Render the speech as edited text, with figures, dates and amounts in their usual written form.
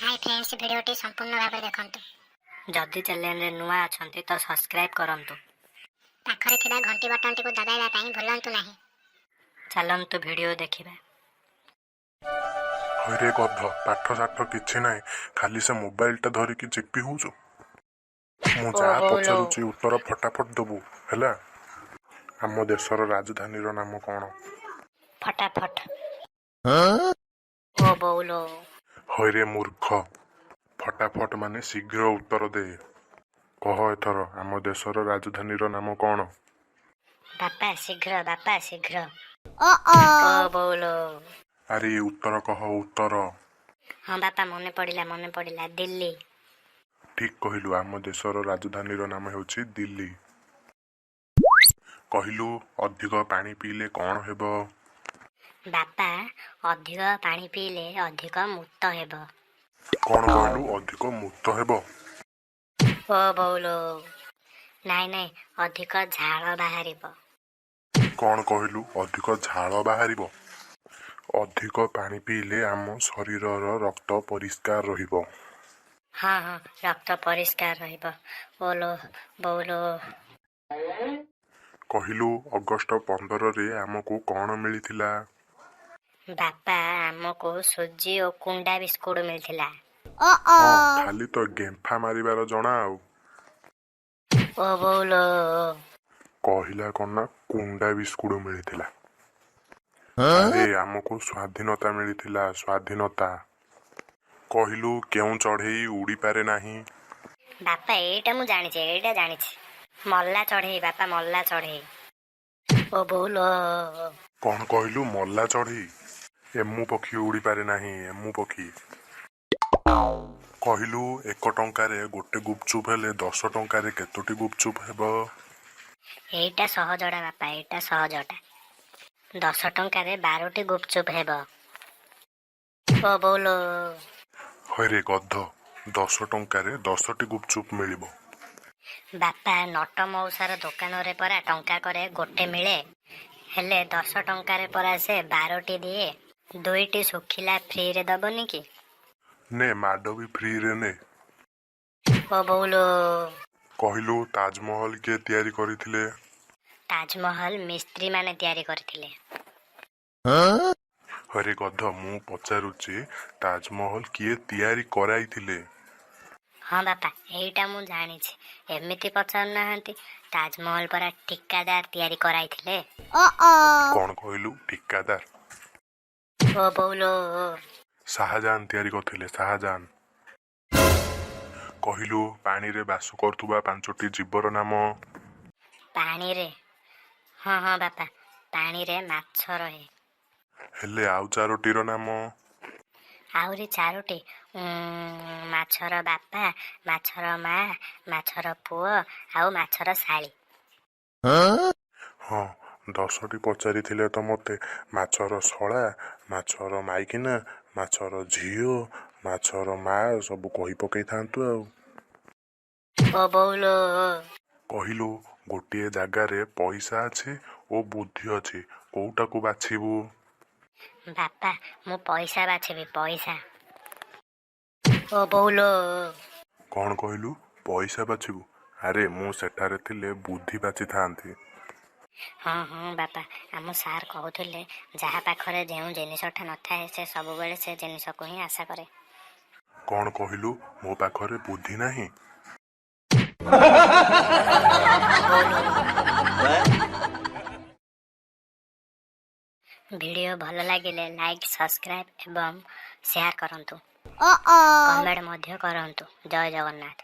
Hi friends, भिडियोटी संपूर्ण भाव देखंतु। जदि चैनल रे नुआ अछंती तो सब्सक्राइब करंतु। पाखरे थिबा घंटी बटन टिको दबाइबा पई भूलंतु नाही। चलंतु वीडियो देखिबा। हरे गध पाठ साठ किछि नाही, खाली से मोबाइल टा धरिकी चिपी होउछु। मु जहा पचारुची उत्तर फटाफट दबु हैला। आम देशर राजधानी रो नाम कोन? फटाफट। ओ बोलो। हरे मूर्ख, फटाफट माने शीघ्र उत्तर दे। कह एथर आम देशर राजधानी रो नाम कोन? बापा शीघ्र। ओ बोलो। अरे उत्तर कह उत्तर। हां बापा मने पड़िला दिल्ली। ठीक कहिलु, आम देशर राजधानी रो नाम हेउची दिल्ली। कहिलु अधिक पानी पीले कौन हेबो? बापा अधिक पानी पीले अधिक मुक्त हेबो। कौन कहलु अधिक मुक्त हेबो? ओ बोलो। नाई अधिक झाळ बाहरिबो। कौन कहलु अधिक झाଳ बाहरिबो? अधिक पानी पीले आम शरीरर रक्त परिष्कार रहिबो। हाँ रक्त परिष्कार रहिबो। बोलो बोलो। कहिलु अगस्ट 15 रे आमको कौन मिलिथिला? बापा आमको सुजी और कुंडा बिस्कुट मिलथिला। हाँ, खाली तो गेंफा मारिबार जणा आउ। ओ बोलो। कहिला कोना कुंडा बिस्कुट मिलिथिला। अरे आमको स्वाधीनता मिलिथिला, स्वाधीनता। कहिलु केउ चढ़ेई उड़ी पारे नाही? बापा एटा मु जानिछि। मल्ला चढ़ेई बापा, मल्ला चढ़ेई। ओ बोलो। कौन कहलु मल्ला चढ़ेई? एमु पक्षी उड़ी पारे नाही, एमु पक्षी। कहिलु 1 टंकारे गोटे गुपचुप हेले 10 टंकारे केतोटी गुपचुप हेबो? एटा सहजडा बापा, एटा सहजडा। 10 टंकारे 12टी गुपचुप हेबो। ओ बोलो। हरे गध 10 टंकारे 10टी गुपचुप मिलिबो। बापा नट मौसार दुकान रे परा टंका करे गोटे मिले, हेले 10 टंकारे परा से 12टी दिए। 2टी सुखिला फ्री रे दबनी की? ने माडो भी फ्री रे ने। ओ बोलो। कहिलु ताजमहल के तैयारी करिथिले? ताजमहल मिस्त्री माने तैयारी करथिले। हरे गध मु पचारुची ताजमहल किए तैयारी कराइथिले? हाँ बापा एटा मु जानिछि। एमिति पचार नाहंती। ताजमहल परा ठिकादार तैयारी कराइथिले। कौन कहलु ठिकादार? ओ बोलो। शाहजहान तैयारी करथिले, शाहजहान। कहिलु पानी रे बास करथुबा 5टी जीवर नाम? पानी रे? हाँ बापा, पानी रे माछ रहे। हेले आउ 4टी रो नाम? आउरी 4टी माछर बापा, माछर मा, माछर पुओ आउ माछर साली। हाँ 10टी पचारिथिले तो मते। माछर सळा, माछर माइकिना, माछर झियो, माछर मा सब कहि पकई थांतु आउ। ओ बोलो। कहिलु गोटिए जागारे पैसा अछि ओ बुद्धि अछि, कोउटाकू बाछिबु? बापा मु पैसा बाछिबी, पैसा। ओ बोलो। कौन कहलु पैसा बाछिबु? अरे मु सेठारे थिले बुद्धि बाछि थांती। हाँ बापा, आम सार कहूथिले जहा पाखरे जेउ जिनिसटा नथाए से सब बेले से जिनिस को ही आशा करे। कौन कहलु मो पाखरे बुद्धि नाही? वीडियो भल लागिले लाइक, सब्सक्राइब एवं शेयर करंतु। कमेंट मध्य करंतु। जय जगन्नाथ।